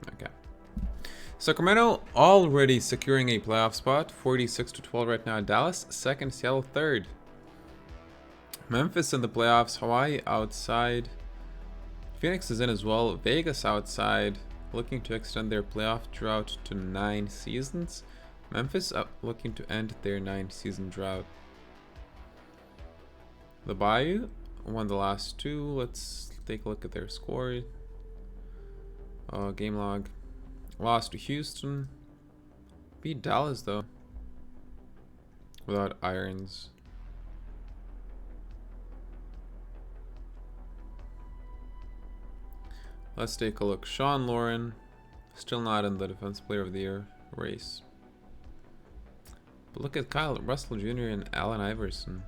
Okay. Sacramento already securing a playoff spot, 46-12 right now. Dallas second, Seattle third. Memphis in the playoffs, Hawaii outside. Phoenix is in as well. Vegas outside, looking to extend their playoff drought to 9 seasons. Memphis looking to end their 9-season drought. The Bayou won the last 2. Let's take a look at their score. Game log. Lost to Houston. Beat Dallas though. Without irons. Let's take a look. Sean Lauren, still not in the Defensive Player of the Year race. But look at Kyle Russell Jr. and Allen Iverson.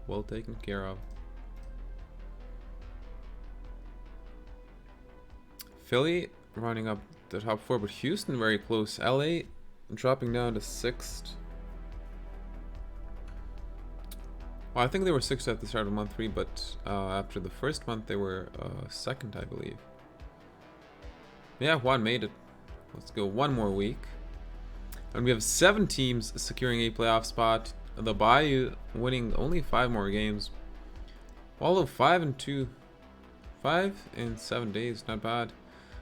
Well taken care of. Philly running up the top 4, but Houston very close. LA dropping down to 6th. Well, I think they were 6th at the start of month 3, but after the first month they were 2nd, I believe. Yeah, Juan made it. Let's go one more week. And we have 7 teams securing a playoff spot. The Bayou winning only 5 more games. Although 5 in 7 days, not bad.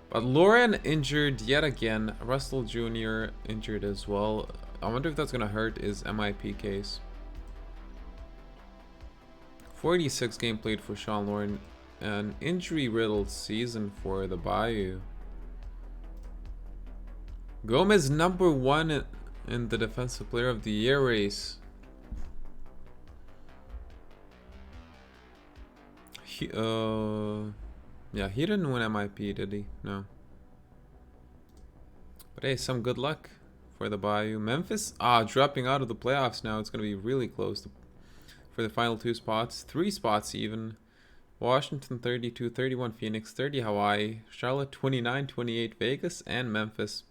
But Lauren injured yet again. Russell Jr. injured as well. I wonder if that's going to hurt his MIP case. 46 game played for Sean Lauren. An injury-riddled season for the Bayou. Gomez number 1 in the Defensive Player of the Year race. Yeah, he didn't win MIP, did he? No. But hey, some good luck for the Bayou. Memphis, dropping out of the playoffs now. It's going to be really close for the final 2 spots. 3 spots even. Washington 32-31 Phoenix, 30 Hawaii, Charlotte 29-28 Vegas, and Memphis.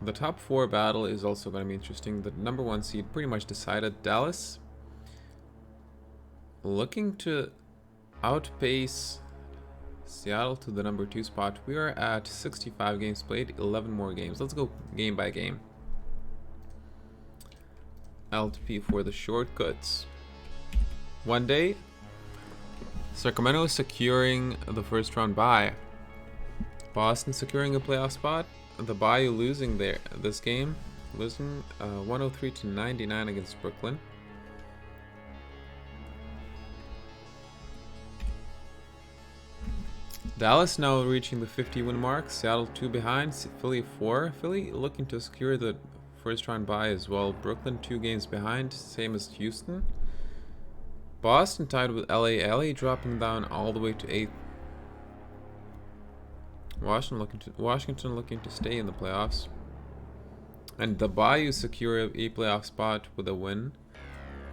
The top 4 battle is also going to be interesting. The number 1 seed pretty much decided. Dallas looking to outpace Seattle to the number 2 spot. We are at 65 games played, 11 more games. Let's go game by game. LTP for the shortcuts. One day, Sacramento securing the first round bye. Boston securing a playoff spot. The Bayou losing this game, losing 103-99 against Brooklyn. Dallas now reaching the 50-win mark. Seattle 2 behind. Philly 4. Philly looking to secure the first round bye as well. Brooklyn 2 games behind, same as Houston. Boston tied with LA. LA dropping down all the way to 8th. Washington looking to stay in the playoffs. And the Bayou secure a playoff spot with a win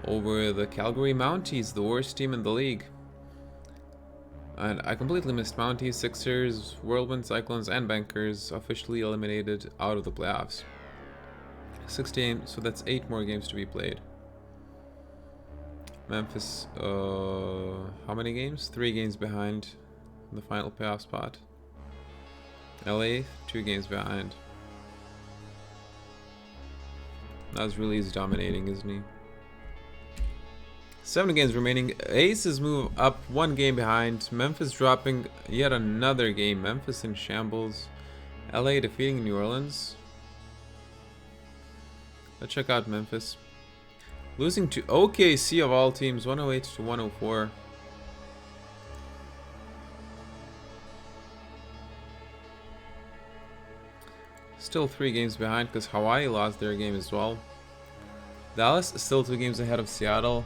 over the Calgary Mounties, the worst team in the league. And I completely missed Mounties, Sixers, Whirlwind, Cyclones, and Bankers officially eliminated out of the playoffs. 16, so that's 8 more games to be played. Memphis, how many games? 3 games behind the final playoff spot. LA, 2 games behind. Nazreli's dominating, isn't he? 7 games remaining. Aces move up 1 game behind. Memphis dropping yet another game. Memphis in shambles. LA defeating New Orleans. Let's check out Memphis. Losing to OKC of all teams, 108-104. Still 3 games behind because Hawaii lost their game as well. Dallas is still 2 games ahead of Seattle.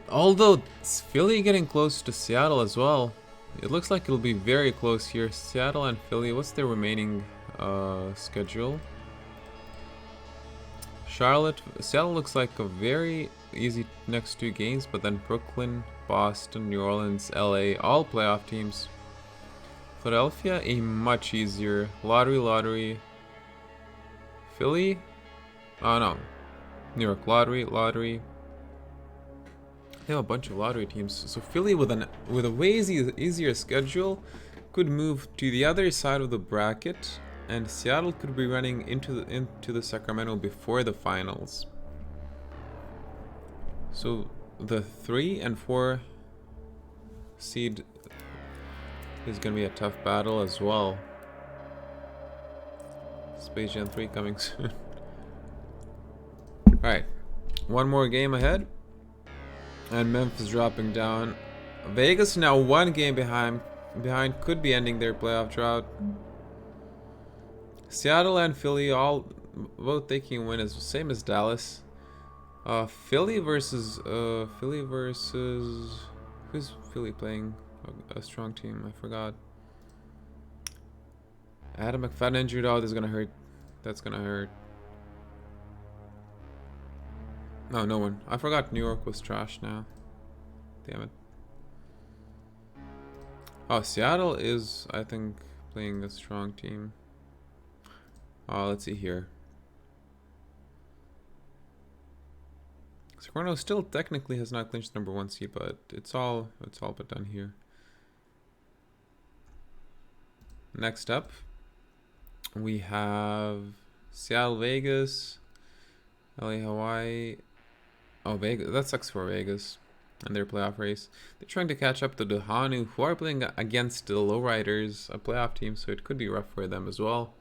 Although Philly getting close to Seattle as well. It looks like it'll be very close here. Seattle and Philly. What's their remaining schedule? Seattle looks like a very easy next 2 games, but then Brooklyn, Boston, New Orleans, LA, all playoff teams. Philadelphia, a much easier lottery. Philly, oh no, New York lottery. They have a bunch of lottery teams. So Philly with a way easier schedule could move to the other side of the bracket, and Seattle could be running into the Sacramento before the finals. So the 3 and 4 seed is gonna be a tough battle as well. Space Jam 3 coming soon. Alright, one more game ahead. And Memphis dropping down. Vegas now 1 game behind, could be ending their playoff drought. Seattle and Philly all both taking a win, as same as Dallas. Philly versus who's Philly playing? A strong team, I forgot. Adam McFadden injured. Oh, this is gonna hurt. That's gonna hurt. No, no one. I forgot New York was trash now. Damn it. Oh, Seattle is, I think, playing a strong team. Let's see here. Sacramento still technically has not clinched number 1 seed, but it's all but done here. Next up, we have Seattle, Vegas, LA, Hawaii. Oh, Vegas. That sucks for Vegas and their playoff race. They're trying to catch up to the Hanu, who are playing against the Lowriders, a playoff team, so it could be rough for them as well.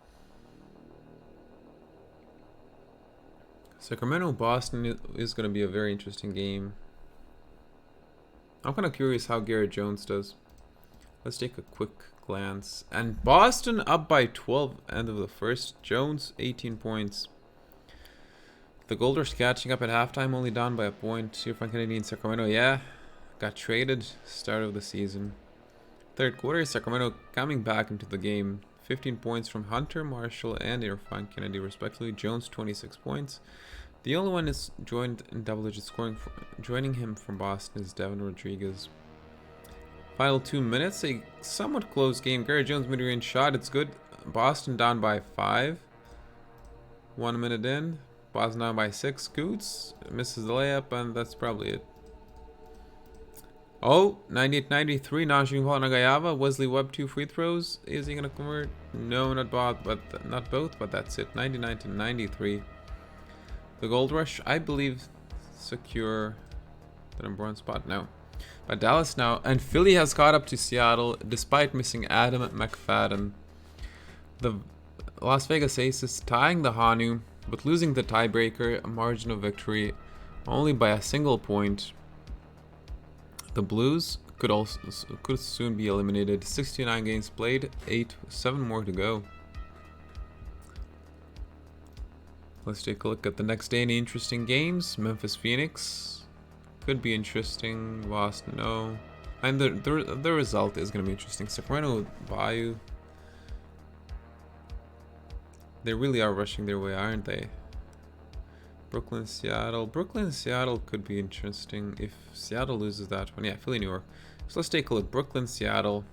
Sacramento, Boston is going to be a very interesting game. I'm kind of curious how Garrett Jones does. Let's take a quick glance. And Boston up by 12 end of the first. Jones 18 points. The Gold Rush catching up at halftime, only down by a point. Here from Kennedy in Sacramento, yeah, got traded start of the season. Third quarter, Sacramento coming back into the game. 15 points from Hunter, Marshall, and Irfan Kennedy, respectively. Jones 26 points. The only one is joined in double-digit scoring. Joining him from Boston is Devin Rodriguez. Final 2 minutes, a somewhat close game. Garrett Jones mid-range shot, it's good. Boston down by 5. 1 minute in. Boston down by 6. Scoots misses the layup, and that's probably it. Oh, 98-93. Najee Nagayava. Wesley Webb 2 free throws. Is he gonna convert? No, not both, but that's it. 99-93. The Gold Rush, I believe, secure the number 1 spot. No, but Dallas now, and Philly has caught up to Seattle despite missing Adam McFadden. The Las Vegas Aces tying the Hanu, but losing the tiebreaker, a margin of victory only by a single point. The Blues could soon be eliminated. 69 games played, 7 more to go. Let's take a look at the next day. Any interesting games? Memphis, Phoenix could be interesting. Boston, no. And the result is going to be interesting. Sacramento, Bayou. They really are rushing their way, aren't they? Brooklyn, Seattle. Brooklyn, Seattle could be interesting if Seattle loses that one. Yeah, Philly, New York. So let's take a look. Brooklyn, Seattle.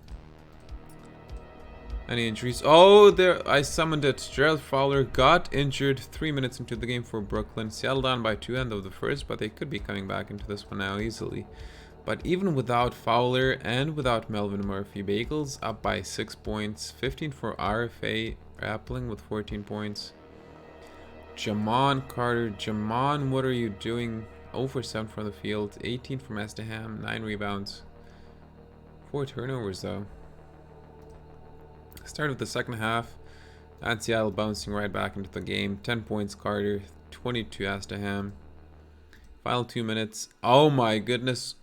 Any injuries? Oh, there! I summoned it. Gerald Fowler got injured 3 minutes into the game for Brooklyn. Seattle down by 2 end of the first, but they could be coming back into this one now easily. But even without Fowler and without Melvin Murphy, Bagels up by 6 points. 15 for RFA. Rappling with 14 points. Jamon Carter. Jamon, what are you doing? 0 for 7 from the field. 18 from Esteham. 9 rebounds. 4 turnovers, though. Start of the second half. And Seattle bouncing right back into the game. 10 points, Carter. 22, Esteham. Final 2 minutes. Oh my goodness.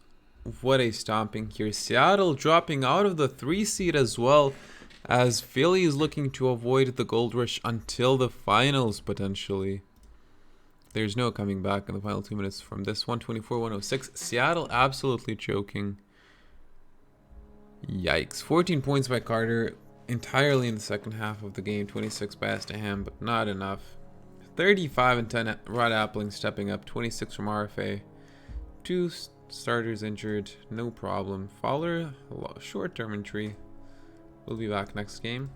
What a stomping here. Seattle dropping out of the 3 seed as well, as Philly is looking to avoid the Gold Rush until the finals, potentially. There's no coming back in the final 2 minutes from this. 124-106. Seattle absolutely choking. Yikes. 14 points by Carter entirely in the second half of the game. 26 by Esteham, but not enough. 35 and 10 Rod Appling stepping up. 26 from RFA. 2 starters injured. No problem. Fowler, short-term injury. We'll be back next game.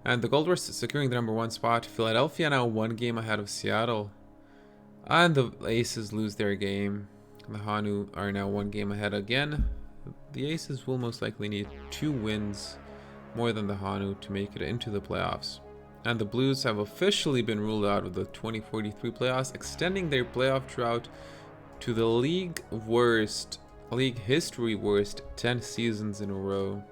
And the Gold Rush securing the number 1 spot. Philadelphia now 1 game ahead of Seattle. And the Aces lose their game. The Hanu are now 1 game ahead again. The Aces will most likely need 2 wins more than the Hanu to make it into the playoffs. And the Blues have officially been ruled out of the 2043 playoffs, extending their playoff drought to the league history worst 10 seasons in a row.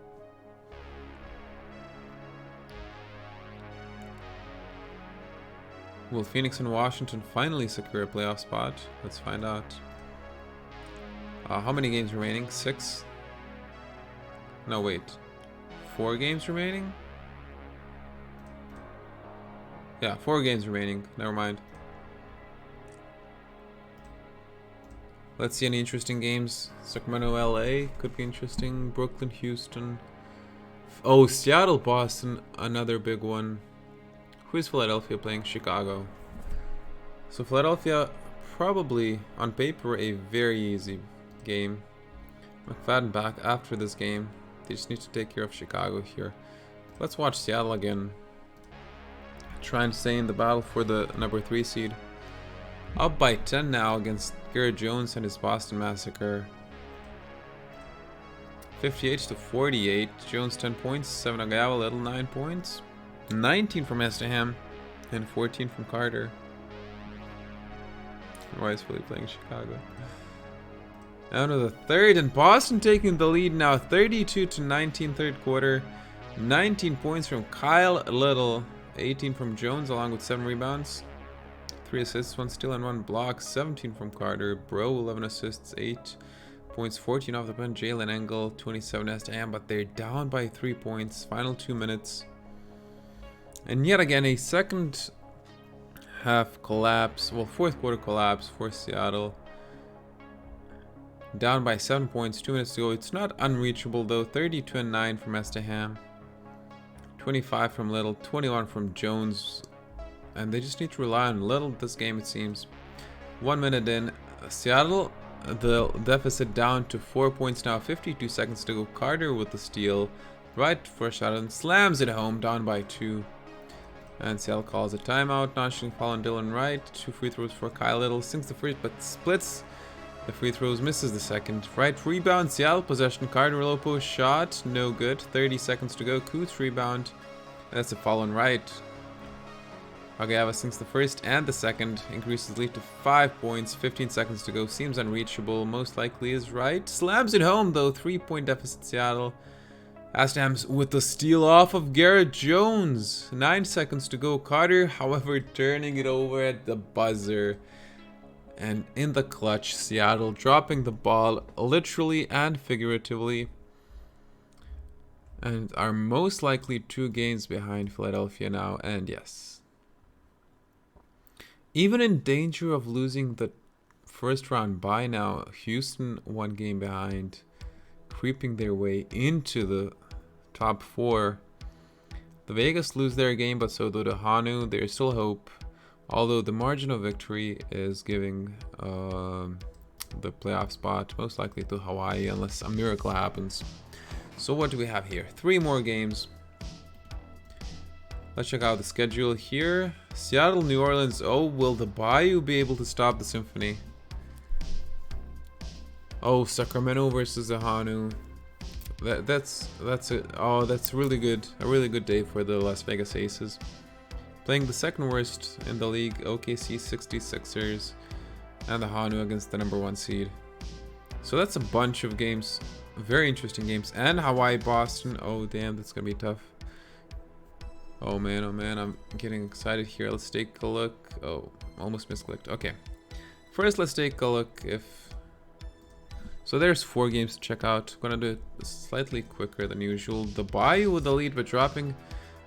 Will Phoenix and Washington finally secure a playoff spot? Let's find out. How many games remaining? 6? No, wait. 4 games remaining? Yeah, 4 games remaining. Never mind. Let's see any interesting games. Sacramento, LA could be interesting. Brooklyn, Houston. Oh, Seattle, Boston, another big one. Who is Philadelphia playing? Chicago. So Philadelphia, probably on paper a very easy game. McFadden back after this game. They just need to take care of Chicago here. Let's watch Seattle again. Try and stay in the battle for the number 3 seed. Up by 10 now against Garrett Jones and his Boston Massacre. 58-48. Jones 10 points. 7 Agava, Little 9 points. 19 from Estham and 14 from Carter. Why is Philly playing Chicago? Down to the third, and Boston taking the lead now, 32-19 third quarter. 19 points from Kyle Little, 18 from Jones along with 7 rebounds. 3 assists, 1 steal and 1 block. 17 from Carter. Bro, 11 assists, 8 points, 14 off the bench. Jalen Engel, 27 Estham, but they're down by 3 points. Final 2 minutes. And yet again, a second half collapse. Well, fourth quarter collapse for Seattle. Down by 7 points, 2 minutes to go. It's not unreachable though. 32-9 from Estham. 25 from Little, 21 from Jones. And they just need to rely on Little this game, it seems. 1 minute in. Seattle, the deficit down to 4 points now. 52 seconds to go. Carter with the steal. Right for a shot and slams it home, down by 2. And Seattle calls a timeout. Notching foul on Dylan Wright. 2 free throws for Kyle Little. Sinks the first, but splits the free throws. Misses the second. Wright rebound. Seattle possession. Carter Lopo shot. No good. 30 seconds to go. Coots rebound. That's a foul on Wright. Agava sinks the first and the second. Increases lead to 5 points. 15 seconds to go. Seems unreachable. Most likely is Wright. Slams it home though. 3-point deficit Seattle. Astams with the steal off of Garrett Jones. 9 seconds to go. Carter, however, turning it over at the buzzer. And in the clutch, Seattle dropping the ball literally and figuratively. And are most likely 2 games behind Philadelphia now. And yes, even in danger of losing the first round bye now, Houston 1 game behind. Creeping their way into the top 4. The Vegas lose their game, but so do the Hanu. There's still hope, although the margin of victory is giving the playoff spot most likely to Hawaii unless a miracle happens. So what do we have here? 3 more games. Let's check out the schedule here. Seattle, New Orleans. Oh, will the Bayou be able to stop the Symphony? Oh, Sacramento versus the Hanu. That's really good. A really good day for the Las Vegas Aces. Playing the second worst in the league, OKC 66ers, and the Hanu against the number 1 seed. So that's a bunch of games, very interesting games. And Hawaii, Boston. Oh damn, that's gonna be tough. Oh man, I'm getting excited here. Let's take a look. Oh, almost misclicked. Okay, first let's take a look if. So there's 4 games to check out. I'm gonna do it slightly quicker than usual. The Bayou with the lead, but dropping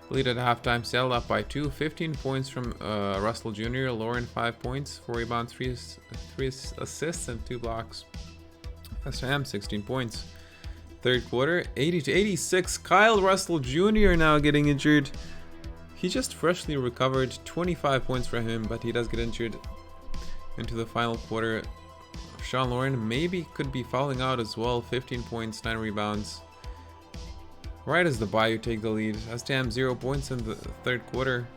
the lead at halftime. Seattle up by 2. 15 points from Russell Jr. Lauren 5 points, 4 rebounds, 3 assists, and 2 blocks. Estham 16 points. Third quarter, 80-86. Kyle Russell Jr. now getting injured. He just freshly recovered. 25 points for him, but he does get injured into the final quarter. Sean Lauren maybe could be fouling out as well. 15 points, 9 rebounds. Right as the Bayou take the lead. Estham 0 points in the third quarter.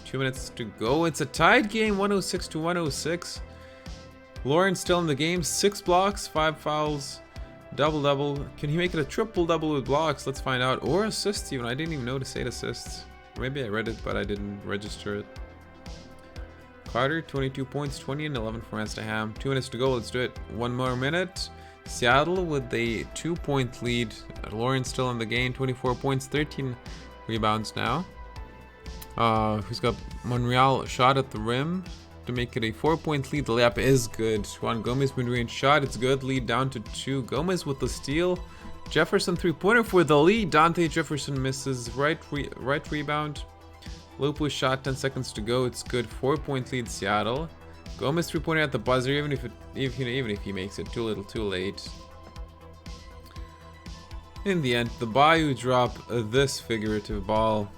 2 minutes to go. It's a tied game, 106-106. Lawrence still in the game. 6 blocks, 5 fouls, double-double. Can he make it a triple-double with blocks? Let's find out. Or assists even. I didn't even notice 8 assists. Maybe I read it, but I didn't register it. Carter, 22 points, 20 and 11 for Ham. 2 minutes to go. Let's do it. 1 more minute. Seattle with a 2-point lead. Lawrence still in the game. 24 points, 13 rebounds now. Who's got Monreal shot at the rim to make it a 4-point lead. The layup is good. Juan Gomez mid-range shot. It's good. Lead down to 2. Gomez with the steal. Jefferson 3-pointer for the lead. Dante Jefferson misses. Right rebound. Lopez shot. 10 seconds to go. It's good. 4-point lead Seattle. Gomez 3-pointer at the buzzer. Even if he makes it too little, too late. In the end, the Bayou drop this figurative ball.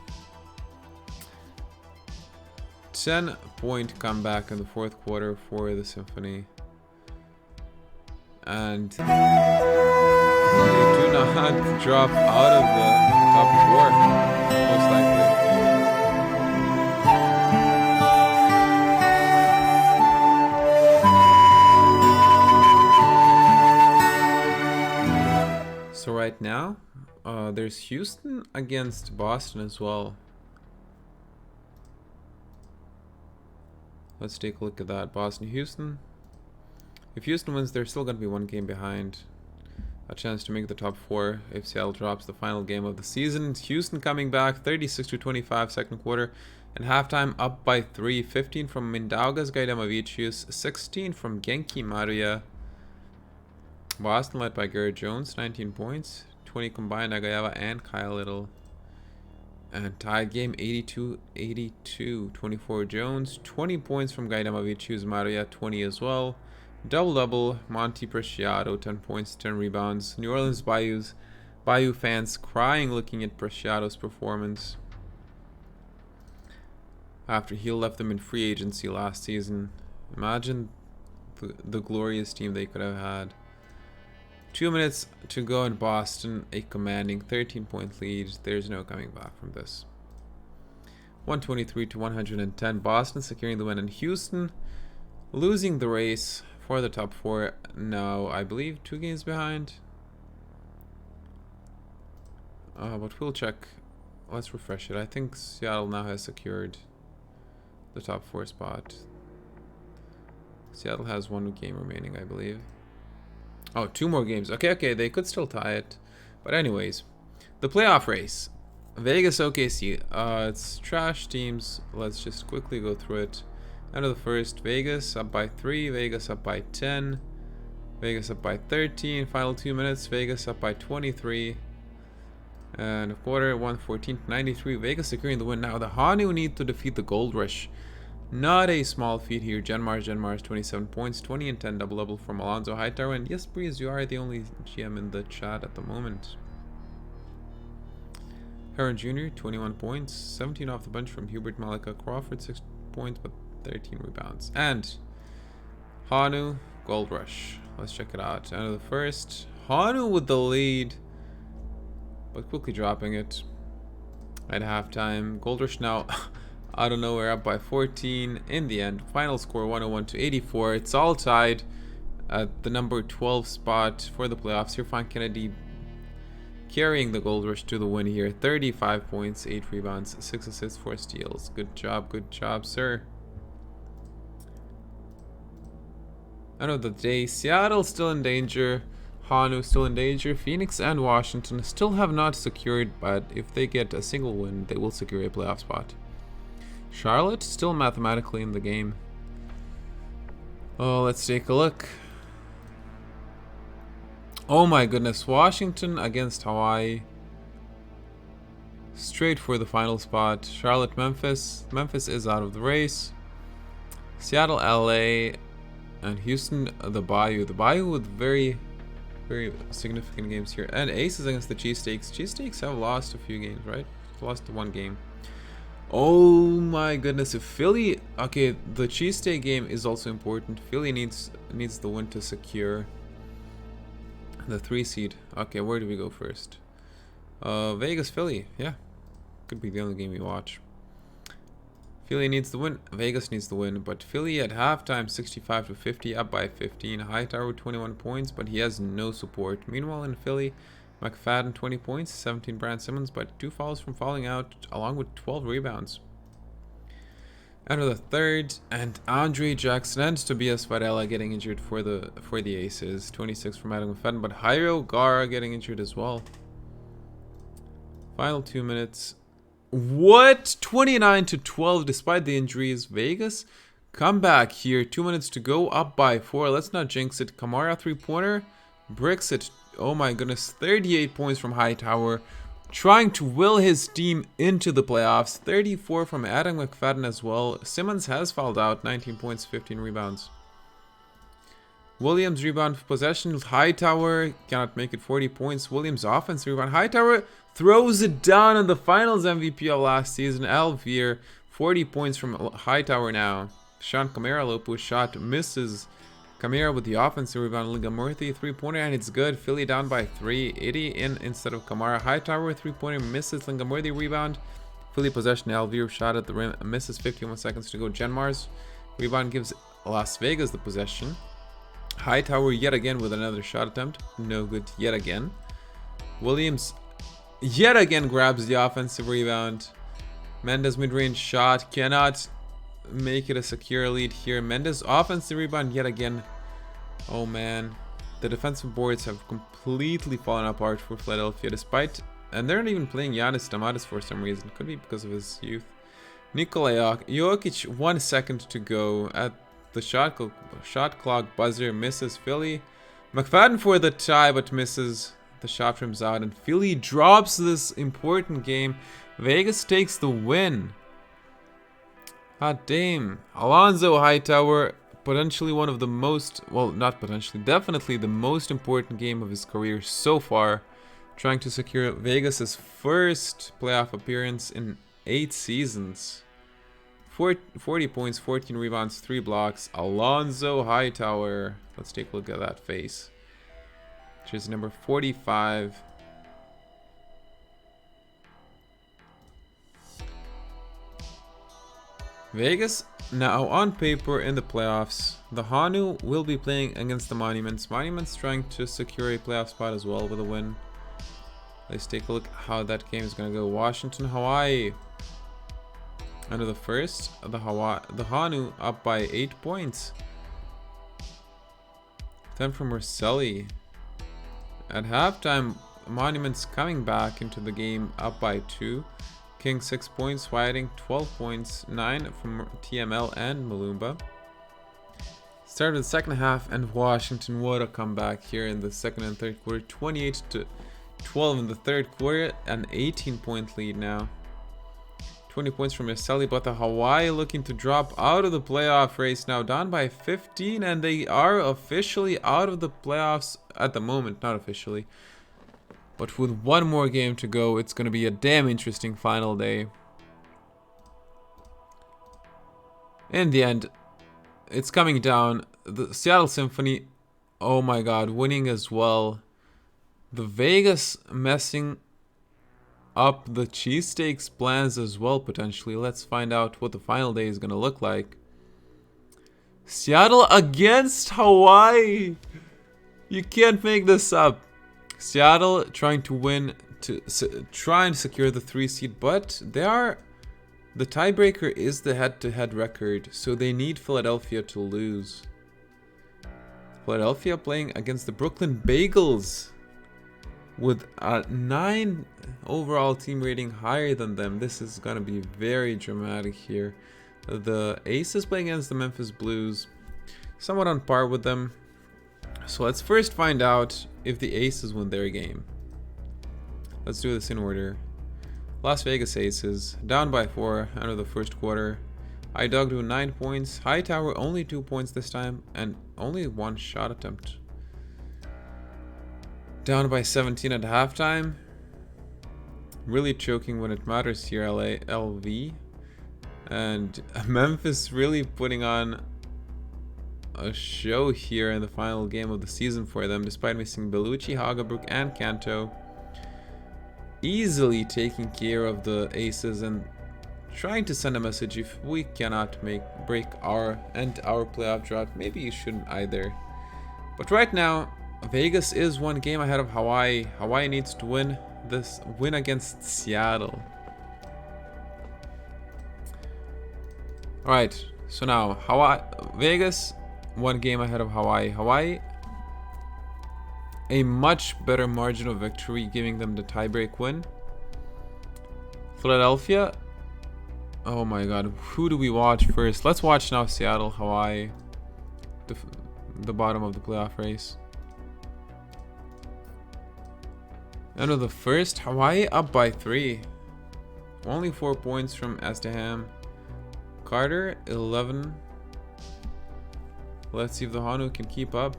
10-point comeback in the 4th quarter for the Symphony. And they do not drop out of the top 4, most likely. So right now, there's Houston against Boston as well. Let's take a look at that. Boston, Houston. If Houston wins, they're still going to be 1 game behind. A chance to make the top 4 if Seattle drops the final game of the season. Houston coming back 36-25 second quarter. And halftime up by 3. 15 from Mindaugas Gaidamavicius. 16 from Genki Maria. Boston led by Garrett Jones. 19 points. 20 combined Nagayava and Kyle Little. And tied game 82-82. 24 Jones. 20 points from Gaidamavicius. Maria 20 as well. Double-double. Monty Preciado 10 points, 10 rebounds. New Orleans Bayou fans crying looking at Preciado's performance after he left them in free agency last season. Imagine the glorious team they could have had. 2 minutes to go in Boston, a commanding 13-point lead. There's no coming back from this. 123-110. Boston securing the win, and Houston losing the race for the top 4. Now, I believe 2 games behind. But we'll check. Let's refresh it. I think Seattle now has secured the top 4 spot. Seattle has 1 game remaining, I believe. Oh, 2 more games. Okay, they could still tie it. But anyways, the playoff race. Vegas OKC. It's trash teams. Let's just quickly go through it. End of the first, Vegas up by 3, Vegas up by 10, Vegas up by 13. Final 2 minutes, Vegas up by 23. And a quarter, 114-93. Vegas securing the win. Now the Hanu need to defeat the Gold Rush. Not a small feat here. Genmars 27 points, 20 and 10 double-double from Alonzo Hightower. And yes, Breeze, you are the only GM in the chat at the moment. Heron Jr., 21 points, 17 off the bench from Hubert Malika Crawford, 6 points, but 13 rebounds. And Hanu, Gold Rush. Let's check it out. End of the first. Hanu with the lead, but quickly dropping it at halftime. Gold Rush now out of nowhere up by 14 in the end. Final score 101-84. It's all tied at the number 12 spot for the playoffs. Irfan Kennedy carrying the Gold Rush to the win here. 35 points, 8 rebounds, 6 assists, 4 steals. Good job, sir. End of the day, Seattle still in danger. Hanu still in danger. Phoenix and Washington still have not secured, but if they get a single win, they will secure a playoff spot. Charlotte still mathematically in the game. Oh, let's take a look. Oh my goodness, Washington against Hawaii. Straight for the final spot. Charlotte, Memphis. Memphis is out of the race. Seattle, LA, and Houston, the Bayou. The Bayou with very significant games here. And Aces against the Cheesesteaks. Cheesesteaks have lost a few games, right? Lost 1 game. Oh my goodness, if Philly... Okay, the Cheesesteak game is also important. Philly needs the win to secure the 3 seed. Okay, where do we go first? Vegas, Philly. Yeah, could be the only game we watch. Philly needs the win. Vegas needs the win. But Philly at halftime, 65-50, up by 15. Hightower 21 points, but he has no support. Meanwhile, in Philly, McFadden 20 points, 17 Brad Simmons, but 2 fouls from falling out, along with 12 rebounds. Enter the third, and Andre Jackson and Tobias Varela getting injured for the Aces. 26 from Adam McFadden, but Jairo Gara getting injured as well. Final 2 minutes. What? 29-12 despite the injuries. Vegas come back here. 2 minutes to go, up by 4. Let's not jinx it. Kamara 3-pointer bricks it. Oh my goodness, 38 points from Hightower, trying to will his team into the playoffs. 34 from Adam McFadden as well. Simmons has fouled out, 19 points, 15 rebounds. Williams rebound possession. Hightower cannot make it, 40 points. Williams offense rebound. Hightower throws it down on the finals MVP of last season. Alvier, 40 points from Hightower now. Sean Kamara low post shot misses. Kamara with the offensive rebound. Lingamurthy 3-pointer, and it's good. Philly down by 3. 80 in instead of Kamara. Hightower 3-pointer misses. Lingamurthy rebound. Philly possession. Alvier shot at the rim misses. 51 seconds to go. Genmar's rebound gives Las Vegas the possession. Hightower yet again with another shot attempt. No good yet again. Williams yet again grabs the offensive rebound. Mendes mid-range shot cannot make it a secure lead here. Mendes offensive rebound yet again. Oh man, the defensive boards have completely fallen apart for Philadelphia despite, and they're not even playing Giannis Stamatis for some reason. Could be because of his youth. Nikola Jokic, 1 second to go at the shot clock buzzer, misses Philly. McFadden for the tie but misses. The shot rims out and Philly drops this important game. Vegas takes the win. Hot damn. Alonzo Hightower, potentially one of the most, well, not potentially, definitely the most important game of his career so far, trying to secure Vegas's first playoff appearance in 8 seasons. 40 points, 14 rebounds, 3 blocks. Alonzo Hightower. Let's take a look at that face. Jersey number 45. Vegas now on paper in the playoffs. The Hanu will be playing against the Monuments. Monuments trying to secure a playoff spot as well with a win. Let's take a look how that game is going to go. Washington, Hawaii. Under the first, the Hanu up by 8 points. 10 from Rosselli. At halftime, Monuments coming back into the game up by 2. King 6 points, Whiting 12 points, 9 from TML and Malumba. Started the second half, and Washington, what a comeback here in the second and third quarter. 28-12 in the third quarter, an 18-point lead now. 20 points from Rosselli, but the Hawaii looking to drop out of the playoff race now, down by 15, and they are officially out of the playoffs at the moment. Not officially, but with one more game to go, it's going to be a damn interesting final day. In the end, it's coming down. The Seattle Symphony, oh my god, winning as well. The Vegas messing up the cheesesteaks plans as well, potentially. Let's find out what the final day is going to look like. Seattle against Hawaii. You can't make this up. Seattle trying to win, to try and secure the 3 seed, but they are, the tiebreaker is the head-to-head record, so they need Philadelphia to lose. Philadelphia playing against the Brooklyn Bagels with a 9 overall team rating higher than them. This is gonna be very dramatic here. The Aces playing against the Memphis Blues, somewhat on par with them. So let's first find out if the Aces win their game. Let's do this in order. Las Vegas Aces, down by 4 out of the first quarter. iDog do 9 points. Hightower only 2 points this time, and only 1 shot attempt. Down by 17 at halftime. Really choking when it matters here, LV. And Memphis really putting on a show here in the final game of the season for them, despite missing Bellucci, Hagebrook, and Kanto. Easily taking care of the Aces, and trying to send a message. If we cannot break our playoff drought, maybe you shouldn't either. But right now, Vegas is one game ahead of Hawaii. Hawaii needs to win against Seattle. Alright, so now Vegas, one game ahead of Hawaii. Hawaii, a much better margin of victory, giving them the tiebreak win. Philadelphia, oh my god, who do we watch first? Let's watch now Seattle, Hawaii, the bottom of the playoff race. End of the first, Hawaii up by 3. Only 4 points from Esteham. Carter, 11. Let's see if the Hanu can keep up.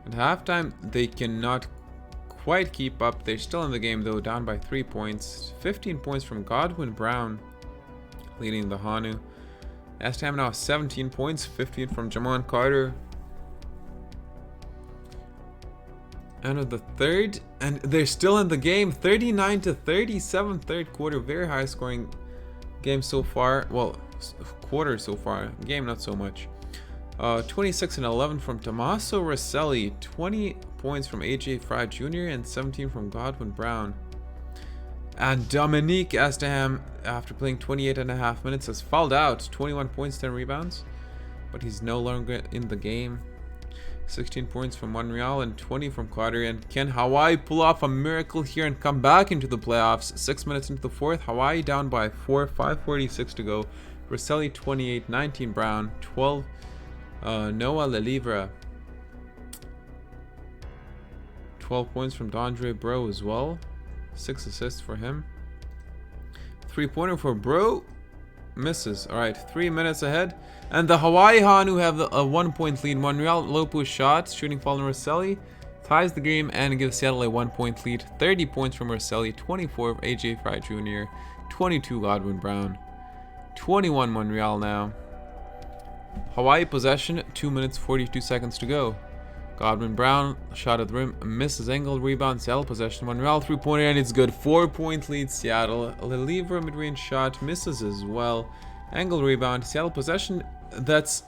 At halftime, they cannot quite keep up. They're still in the game though, down by 3 points. 15 points from Godwin Brown, leading the Hanu. Esteham now 17 points, 15 from Jamon Carter. End of the third, and they're still in the game. 39-37, third quarter. Very high scoring game so far. Well, quarter so far. Game not so much. 26-11 from Tommaso Rosselli. 20 points from AJ Fry Jr. and 17 from Godwin Brown. And Dominique Esteham, after playing 28.5 minutes, has fouled out. 21 points, 10 rebounds. But he's no longer in the game. 16 points from Montreal and 20 from Carter. And can Hawaii pull off a miracle here and come back into the playoffs? 6 minutes into the fourth, Hawaii down by 4, 5:46 to go. Rosselli 28, 19 Brown, 12 Noah Lelivra. 12 points from Dondre Bro as well. 6 assists for him. 3-pointer for Bro. Misses. Alright, 3 minutes ahead. And the Hawaii Hanu have a 1-point lead. Montreal Lopu shot, shooting foul on Rosselli, ties the game and gives Seattle a 1-point lead. 30 points from Rosselli, 24 of AJ Fry Jr., 22 Godwin Brown, 21 Montreal now. Hawaii possession, 2 minutes 42 seconds to go. Godwin Brown, shot at the rim, misses angle, rebound, Seattle possession. Montreal 3-pointer and it's good. 4-point lead Seattle. Lelivra mid-range shot, misses as well. Angle rebound, Seattle possession. That's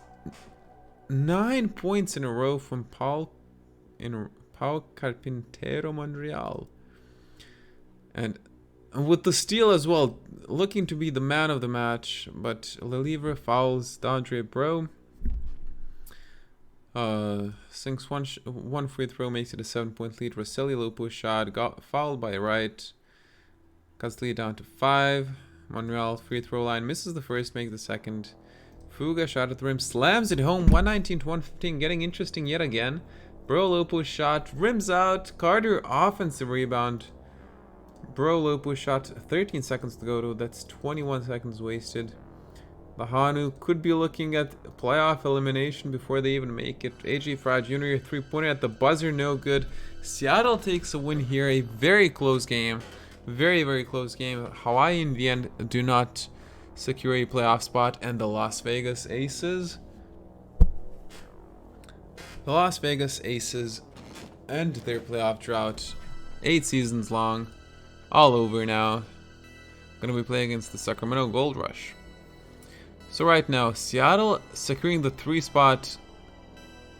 9 points in a row from Pau Carpintero Montreal. And with the steal as well, looking to be the man of the match, but Lelivra fouls Dondre Bro. Sinks one free throw, makes it a 7-point lead. Rosselli Lopu shot, got fouled by Wright. Cuts the lead down to 5. Montreal free throw line, misses the first, makes the second. Fuga shot at the rim, slams it home. 119-115, getting interesting yet again. Bro Lopu shot, rims out. Carter offensive rebound. Bro Lopu shot, 13 seconds to go though. That's 21 seconds wasted. The Hanu could be looking at playoff elimination before they even make it. AJ Fry Jr. 3-pointer at the buzzer, no good. Seattle takes a win here. A very close game. Very, very close game. Hawaii in the end do not secure a playoff spot. And the Las Vegas Aces. The Las Vegas Aces end their playoff drought. 8 seasons long. All over now. Gonna be playing against the Sacramento Gold Rush. So right now, Seattle securing the 3 spot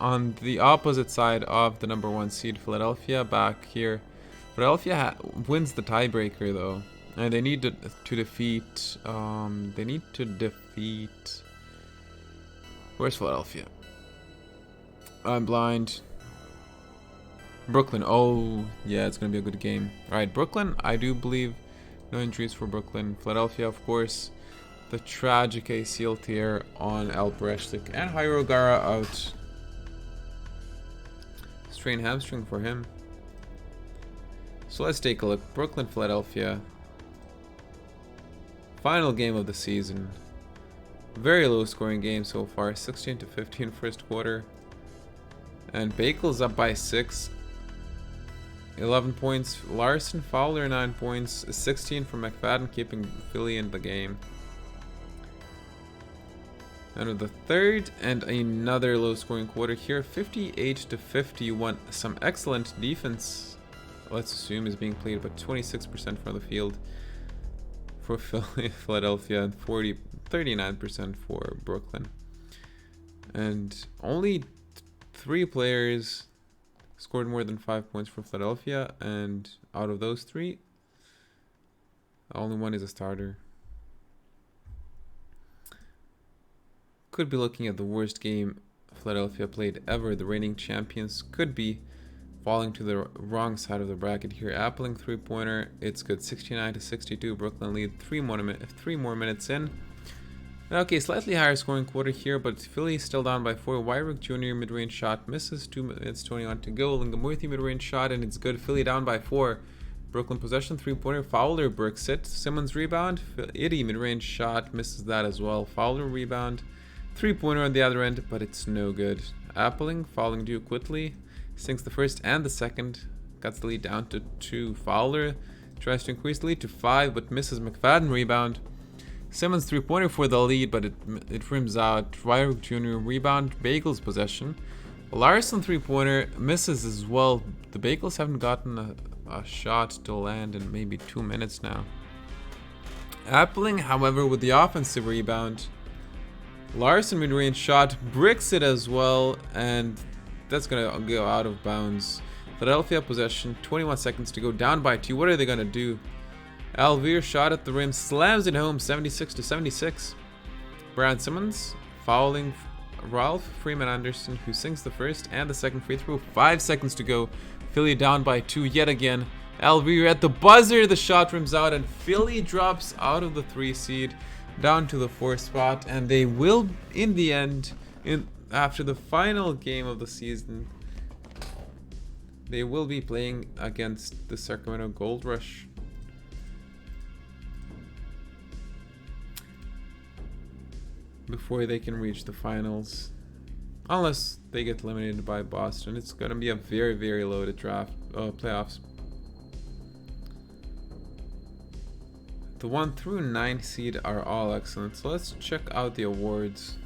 on the opposite side of the number 1 seed, Philadelphia, back here. Philadelphia wins the tiebreaker though, and they need to defeat. Where's Philadelphia? I'm blind. Brooklyn. Oh yeah, it's gonna be a good game. All right, Brooklyn. I do believe no injuries for Brooklyn. Philadelphia, of course. The tragic ACL tear on Al Breshlik and Jairo Gara out. Strained hamstring for him. So let's take a look. Brooklyn, Philadelphia. Final game of the season. Very low scoring game so far. 16-15 first quarter. And Bakel's up by 6. 11 points. Larson, Fowler 9 points. 16 from McFadden, keeping Philly in the game. End of the third, and another low scoring quarter here. 58-51. Some excellent defense, let's assume, is being played, but 26% from the field for Philadelphia and 39% for Brooklyn. And only 3 players scored more than 5 points for Philadelphia, and out of those 3, only one is a starter. Could be looking at the worst game Philadelphia played ever. The reigning champions could be falling to the wrong side of the bracket here. Appling 3-pointer, it's good. 69-62. Brooklyn lead 3 more minutes in. Okay, slightly higher scoring quarter here, but Philly still down by 4. Wyrick Jr. mid-range shot misses. 2 minutes 21 to go. Lingamurthy mid-range shot, and it's good. Philly down by 4. Brooklyn possession, 3-pointer. Fowler bricks it. Simmons rebound. Itty mid-range shot misses that as well. Fowler rebound. 3-pointer on the other end, but it's no good. Appling fouling due quickly. Sinks the first and the second. Cuts the lead down to 2. Fowler tries to increase the lead to 5, but misses. McFadden rebound. Simmons 3-pointer for the lead, but it rims out. Wyrick Jr. rebound. Bagels possession. Larson 3-pointer misses as well. The Bagels haven't gotten a shot to land in maybe 2 minutes now. Appling, however, with the offensive rebound. Larson mid-range shot, bricks it as well, and that's gonna go out of bounds. Philadelphia possession, 21 seconds to go, down by 2. What are they gonna do? Alvear shot at the rim, slams it home, 76-76. Brad Simmons fouling Ralph Freeman Anderson, who sinks the first and the second free throw. 5 seconds to go. Philly down by 2 yet again. Alvear at the buzzer, the shot rims out, and Philly drops out of the 3 seed down to the 4th spot, and they will, in the end, after the final game of the season, they will be playing against the Sacramento Gold Rush. Before they can reach the finals, unless they get eliminated by Boston. It's going to be a very, very loaded playoffs. The 1 through 9 seed are all excellent. So let's check out the awards.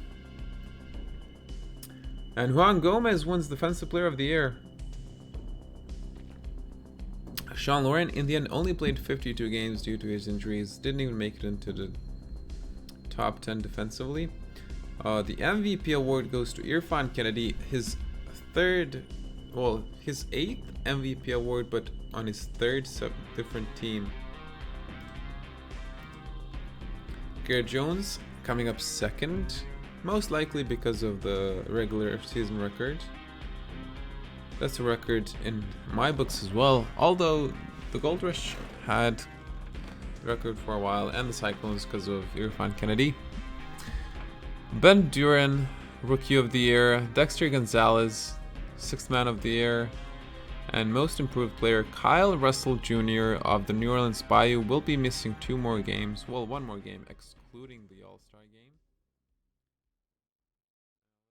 And Juan Gomez wins Defensive Player of the Year. Sean Lauren, in the end, only played 52 games due to his injuries. Didn't even make it into the top 10 defensively. The MVP award goes to Irfan Kennedy. His 8th MVP award, but on his 3rd different team. Garrett Jones coming up 2nd, most likely because of the regular season record. That's a record in my books as well, although the Gold Rush had the record for a while, and the Cyclones because of Irfan Kennedy. Ben Duran, Rookie of the Year. Dexter Gonzalez, 6th Man of the Year. And Most Improved Player Kyle Russell Jr. of the New Orleans Bayou will be missing 2 more games. Well, 1 more game, excluding the All-Star game.